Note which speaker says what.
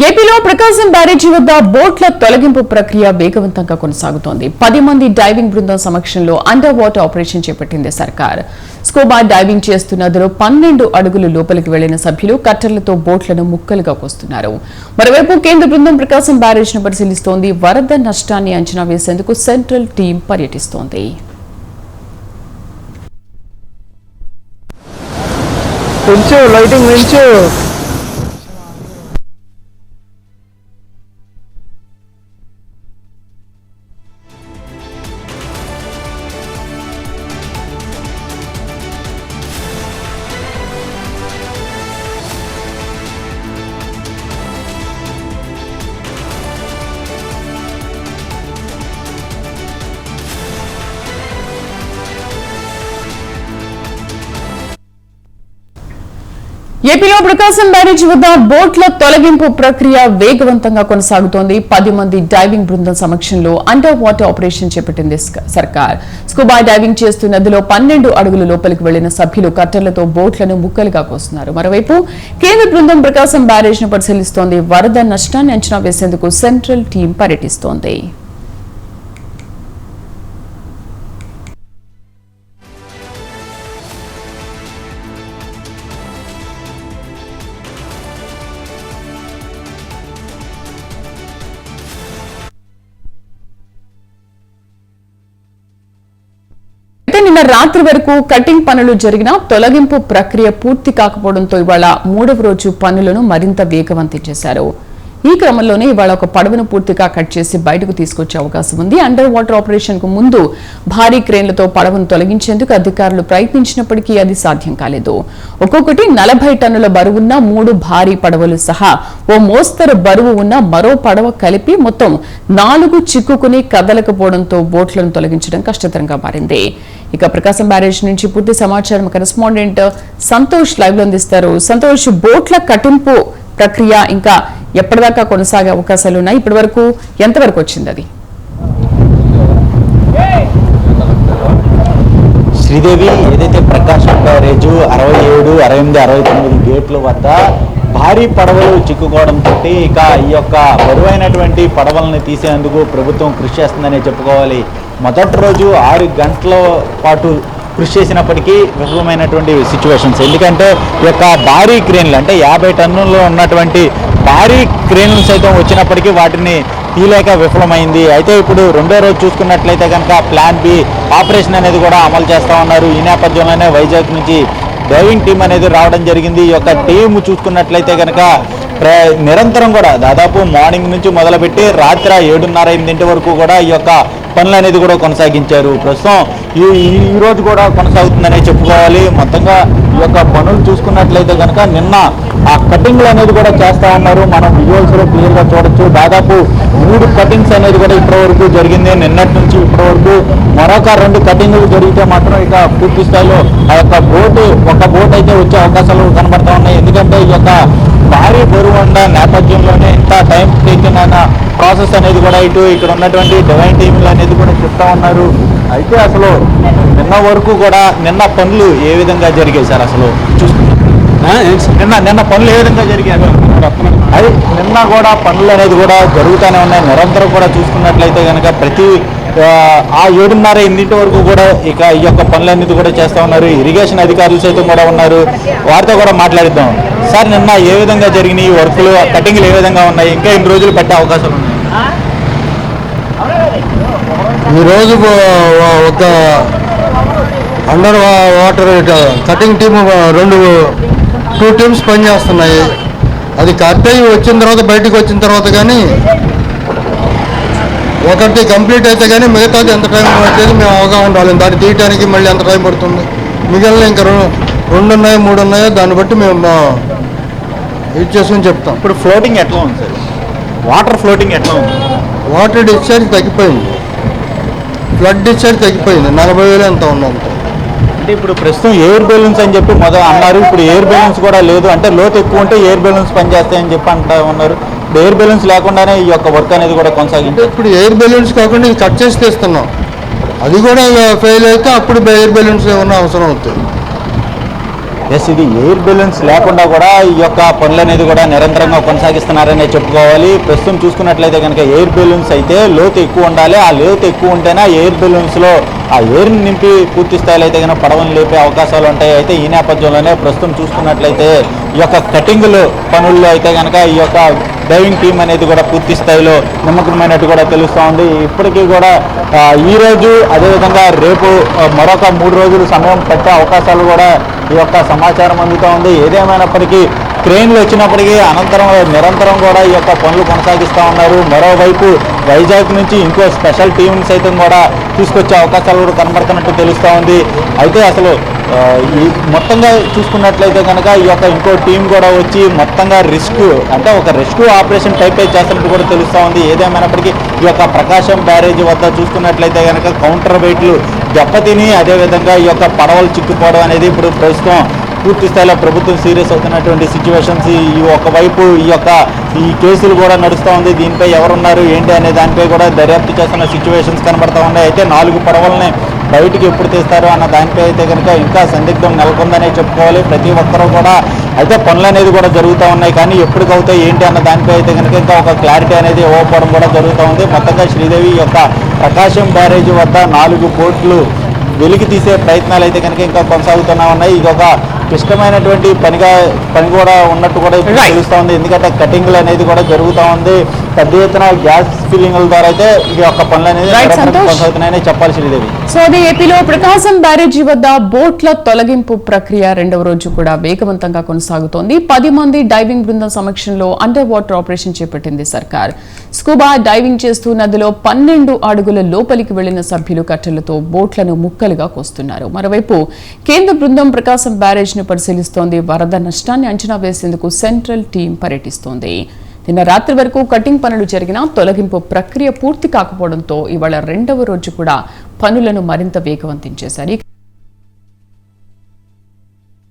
Speaker 1: ఏపీలో ప్రకాశం బ్యారేజీ వద్ద బోట్ల తొలగింపు ప్రక్రియ వేగవంతంగా కొనసాగుతోంది. 10 మంది డైవింగ్ బృందం సమక్షంలో అండర్ వాటర్ ఆపరేషన్ చేపట్టింది సర్కార్. స్కూబా డైవింగ్ చేస్తున్న నదిలో 12 అడుగులు లోపలికి వెళ్లిన సభ్యులు కట్టర్లతో బోట్లను ముక్కలుగా కోస్తున్నారు. మరోవైపు కేంద్ర బృందం ప్రకాశం బ్యారేజ్ను పరిశీలిస్తోంది. వరద నష్టాన్ని అంచనా వేసేందుకు సెంట్రల్ టీం పర్యటిస్తోంది. ఏపీలో ప్రకాశం బ్యారేజీ వద్ద బోట్ల తొలగింపు ప్రక్రియ వేగవంతంగా కొనసాగుతోంది. 10 మంది డైవింగ్ బృందం సమక్షంలో అండర్ వాటర్ ఆపరేషన్ చేపట్టింది సర్కార్. స్కూబా డైవింగ్ చేస్తున్న నదిలో 12 అడుగుల లోపలికి వెళ్లిన సభ్యులు కట్టర్లతో బోట్లను ముక్కలుగా కోస్తున్నారు. మరోవైపు కేంద్ర బృందం ప్రకాశం బ్యారేజ్ను పరిశీలిస్తోంది. వరద నష్టాన్ని అంచనా వేసేందుకు సెంట్రల్ టీం పర్యటిస్తోంది. నిన్న రాత్రి వరకు కటింగ్ పనులు జరిగినా తొలగింపు ప్రక్రియ పూర్తి కాకపోవడంతో ఇవాళ 3వ రోజు పనులను మరింత వేగవంతం చేశారు. ఈ క్రమంలోనే ఇవాళ ఒక పడవను పూర్తిగా కట్ చేసి బయటకు తీసుకొచ్చే అవకాశం ఉంది. అండర్ వాటర్ ఆపరేషన్ కు ముందు భారీ క్రేన్లతో పడవను తొలగించేందుకు అధికారులు ప్రయత్నించినప్పటికీ అది సాధ్యం కాలేదు. ఒక్కొక్కటి 40 టన్నుల బరువున్న 3 భారీ పడవలు సహా ఓ మోస్తరు బరువు ఉన్న మరో పడవ కలిపి మొత్తం 4 చిక్కుకుని కదలకపోవడంతో బోట్లను తొలగించడం కష్టతరంగా మారింది. ఇక ప్రకాశం బ్యారేజ్ నుంచి పూర్తి సమాచారం కరెస్పాండెంట్ సంతోష్ లైవ్ లో అందిస్తారు. సంతోష్, బోట్ల కట్టింపు ప్రక్రియ ఇంకా ఎప్పటిదాకా కొనసాగే అవకాశాలు ఉన్నాయి? ఇప్పటి వరకు ఎంతవరకు వచ్చింది అది?
Speaker 2: శ్రీదేవి, ఏదైతే ప్రకాశం బ్యారేజ్ 67, 68, 69 గేట్ల వద్ద భారీ పడవలు చిక్కుకోవడంతో ఇక ఈ యొక్క బరువైనటువంటి పడవలను తీసేందుకు ప్రభుత్వం కృషి చేస్తుందనే చెప్పుకోవాలి. మొదటి రోజు 6 గంటల పాటు కృషి చేసినప్పటికీ విఫలమైనటువంటి సిచ్యువేషన్స్. ఎందుకంటే ఈ యొక్క భారీ క్రేన్లు అంటే 50 టన్నుల్లో ఉన్నటువంటి భారీ క్రేన్లు సైతం వచ్చినప్పటికీ వాటిని తీలేక విఫలమైంది. అయితే ఇప్పుడు 2వ రోజు చూసుకున్నట్లయితే కనుక ప్లాన్ బి ఆపరేషన్ అనేది కూడా అమలు చేస్తూ ఉన్నారు. ఈ నేపథ్యంలోనే వైజాగ్ నుంచి డైవింగ్ టీం అనేది రావడం జరిగింది. ఈ యొక్క టీం చూసుకున్నట్లయితే కనుక నిరంతరం కూడా దాదాపు మార్నింగ్ నుంచి మొదలుపెట్టి రాత్రి 7:30, 8 వరకు కూడా ఈ యొక్క పనులు అనేది కూడా కొనసాగించారు. ప్రస్తుతం ఈ రోజు కూడా కొనసాగుతుందనే చెప్పుకోవాలి. మొత్తంగా ఈ యొక్క పనులు చూసుకున్నట్లయితే కనుక నిన్న ఆ కటింగ్లు అనేది కూడా చేస్తూ ఉన్నారు. మనం విజువల్స్లో క్లియర్గా చూడొచ్చు. దాదాపు 3 కటింగ్స్ అనేది కూడా ఇప్పటి వరకు జరిగింది. నిన్నటి నుంచి ఇప్పటి వరకు మరొక 2 కటింగ్లు జరిగితే మాత్రం ఇక పూర్తి స్థాయిలో ఆ యొక్క ఒక బోట్ అయితే వచ్చే అవకాశాలు కనబడతా ఉన్నాయి. ఎందుకంటే ఈ యొక్క భారీ బరువు ఉన్న నేపథ్యంలోనే ఇంత టైం టేకిన్ అయిన ప్రాసెస్ అనేది కూడా ఇక్కడ ఉన్నటువంటి డివైన్ టీంలు అనేది కూడా చెప్తా ఉన్నారు. అయితే అసలు నిన్న పనులు ఏ విధంగా జరిగాయి సార్? అసలు నిన్న పనులు ఏ విధంగా జరిగాయి? అది నిన్న కూడా పనులు అనేది కూడా జరుగుతూనే ఉన్నాయి. నిరంతరం కూడా చూసుకున్నట్లయితే కనుక ప్రతి 7:30, 8 వరకు కూడా ఇక ఈ యొక్క పనులు అనేది కూడా చేస్తూ ఉన్నారు. ఇరిగేషన్ అధికారులు సైతం కూడా ఉన్నారు. వారితో కూడా మాట్లాడిద్దాం. సార్, నిన్న ఏ విధంగా జరిగినాయి వర్క్లు, కటింగ్లు ఏ విధంగా ఉన్నాయి? ఇంకా ఎన్ని రోజులు పట్టే అవకాశం ఉన్నాయి?
Speaker 3: ఈరోజు ఒక under water cutting team 2 teams పనిచేస్తున్నాయి. అది కట్ అయ్యి వచ్చిన తర్వాత బయటకు వచ్చిన తర్వాత కానీ ఒకటి కంప్లీట్ అయితే కానీ మిగతాది ఎంత టైం పట్టేది మేము అవగాహన రాలేదు. దాన్ని తీయటానికి మళ్ళీ ఎంత టైం పడుతుంది, మిగిలిన ఇంకా 2 ఉన్నాయో 3 ఉన్నాయో దాన్ని బట్టి మేము ఇది చేసుకుని చెప్తాం.
Speaker 2: ఇప్పుడు ఫ్లోటింగ్ ఎట్లా ఉంది సార్? వాటర్ ఫ్లోటింగ్ ఎట్లా ఉంది?
Speaker 3: వాటర్ డిశ్చార్జ్ తగ్గిపోయింది. ఫ్లడ్ డిశ్చార్జ్ తగ్గిపోయింది. 40,000 ఎంత ఉన్నంత.
Speaker 2: అంటే ఇప్పుడు ప్రస్తుతం ఎయిర్ బెలూన్స్ అని చెప్పి అన్నారు. ఇప్పుడు ఎయిర్ బెలూన్స్ కూడా లేదు. అంటే లోతు ఎక్కువ ఉంటే ఎయిర్ బెలూన్స్ పనిచేస్తాయని చెప్పి అంటూ ఉన్నారు. ఇప్పుడు ఎయిర్ బెలూన్స్ లేకుండానే ఈ యొక్క వర్క్ అనేది కూడా కొనసాగింది.
Speaker 3: ఇప్పుడు ఎయిర్ బెలూన్స్ కాకుండా ఇది కట్ చేసి తెస్తున్నాం. అది కూడా ఫెయిల్ అయితే అప్పుడు ఎయిర్ బెలూన్స్ ఏమన్నా అవసరం అవుతుంది.
Speaker 2: ఎస్, ఇది ఎయిర్ బెలూన్స్ లేకుండా కూడా ఈ యొక్క పనులు అనేది కూడా నిరంతరంగా కొనసాగిస్తున్నారనే చెప్పుకోవాలి. ప్రస్తుతం చూసుకున్నట్లయితే కనుక ఎయిర్ బెలూన్స్ అయితే లోతు ఎక్కువ ఉండాలి. ఆ లోతు ఎక్కువ ఉంటేనే ఆ ఎయిర్ బెలూన్స్లో ఆ ఎయిర్ని నింపి పూర్తి స్థాయిలో అయితే కనుక పడవలు లేపే అవకాశాలు ఉంటాయి. అయితే ఈ నేపథ్యంలోనే ప్రస్తుతం చూసుకున్నట్లయితే ఈ యొక్క కటింగ్లు పనుల్లో అయితే కనుక ఈ యొక్క డైవింగ్ టీం అనేది కూడా పూర్తి స్థాయిలో నిమగ్నమైనట్టు కూడా తెలుస్తూ ఉంది. ఇప్పటికీ కూడా ఈరోజు అదేవిధంగా రేపు మరొక 3 రోజులు సమయం పట్టే అవకాశాలు కూడా ఈ యొక్క సమాచారం అందుతూ ఉంది. ఏదేమైనప్పటికీ క్రెయిన్లు వచ్చినప్పటికీ అనంతరం నిరంతరం కూడా ఈ యొక్క పనులు కొనసాగిస్తూ ఉన్నారు. మరోవైపు వైజాగ్ నుంచి ఇంకో స్పెషల్ టీం సైతం కూడా తీసుకొచ్చే అవకాశాలు కూడా కనబడుతున్నట్టు తెలుస్తూ ఉంది. అయితే అసలు ఈ మొత్తంగా చూసుకున్నట్లయితే కనుక ఈ యొక్క ఇంకో టీం కూడా వచ్చి మొత్తంగా అంటే ఒక రెస్క్యూ ఆపరేషన్ టైప్ చేస్తున్నట్టు కూడా తెలుస్తూ ఉంది. ఏదేమైనప్పటికీ ఈ యొక్క ప్రకాశం బ్యారేజ్ వద్ద చూసుకున్నట్లయితే కనుక కౌంటర్ వెయిట్లు దెబ్బతిని అదేవిధంగా ఈ యొక్క పడవలు చిక్కుపోవడం అనేది ఇప్పుడు ప్రస్తుతం పూర్తి స్థాయిలో ప్రభుత్వం సీరియస్ అవుతున్నటువంటి సిచ్యువేషన్స్. ఈ ఒకవైపు ఈ కేసులు కూడా నడుస్తూ ఉంది. దీనిపై ఎవరున్నారు ఏంటి అనే దానిపై కూడా దర్యాప్తు చేస్తున్న సిచ్యువేషన్స్ కనబడతా ఉన్నాయి. అయితే 4 పడవలని బయటికి ఎప్పుడు తీస్తారు అన్న దానిపై అయితే కనుక ఇంకా సందిగ్ధం నెలకొందనే చెప్పుకోవాలి. ప్రతి ఒక్కరూ కూడా అయితే పనులు అనేది కూడా జరుగుతూ ఉన్నాయి. కానీ ఎప్పటికవుతాయి ఏంటి అన్న దానిపై అయితే కనుక ఇంకా ఒక క్లారిటీ అనేది ఇవ్వకపోవడం కూడా జరుగుతూ ఉంది. మొత్తంగా శ్రీదేవి యొక్క ప్రకాశం బ్యారేజ్ వద్ద 4 బోట్లు వెలికి తీసే ప్రయత్నాలు అయితే కనుక ఇంకా కొనసాగుతూనే ఉన్నాయి. ఇది ఒక క్లిష్టమైనటువంటి పని కూడా ఉన్నట్టు కూడా తెలుస్తూ ఉంది. ఎందుకంటే కటింగ్లు అనేది కూడా జరుగుతూ ఉంది. పెద్ద ఎత్తున గ్యాస్ ఫిల్లింగ్ల ద్వారా అయితే ఈ యొక్క పనులు అనేది కొనసాగుతున్నాయని చెప్పాలి శ్రీదేవి.
Speaker 1: సో అది ఏపీలో ప్రకాశం బ్యారేజీ వద్ద బోట్ల తొలగింపు ప్రక్రియ 2వ రోజు కూడా వేగవంతంగా కొనసాగుతోంది. 10 మంది డైవింగ్ బృందం సమక్షంలో అండర్ వాటర్ ఆపరేషన్ చేపట్టింది సర్కార్. స్కూబా డైవింగ్ చేస్తూ నదిలో 12 అడుగుల లోపలికి వెళ్లిన సభ్యులు కట్టెలతో బోట్లను ముక్కలుగా కోస్తున్నారు. మరోవైపు కేంద్ర బృందం ప్రకాశం బ్యారేజ్ ను పరిశీలిస్తోంది. వరద నష్టాన్ని అంచనా వేసేందుకు సెంట్రల్ టీం పర్యటిస్తోంది. నిన్న రాత్రి వరకు కటింగ్ పనులు జరిగినా తొలగింపు ప్రక్రియ పూర్తి కాకపోవడంతో ఇవాళ 2వ రోజు కూడా పనులను మరింత వేగవంతం చేశారు.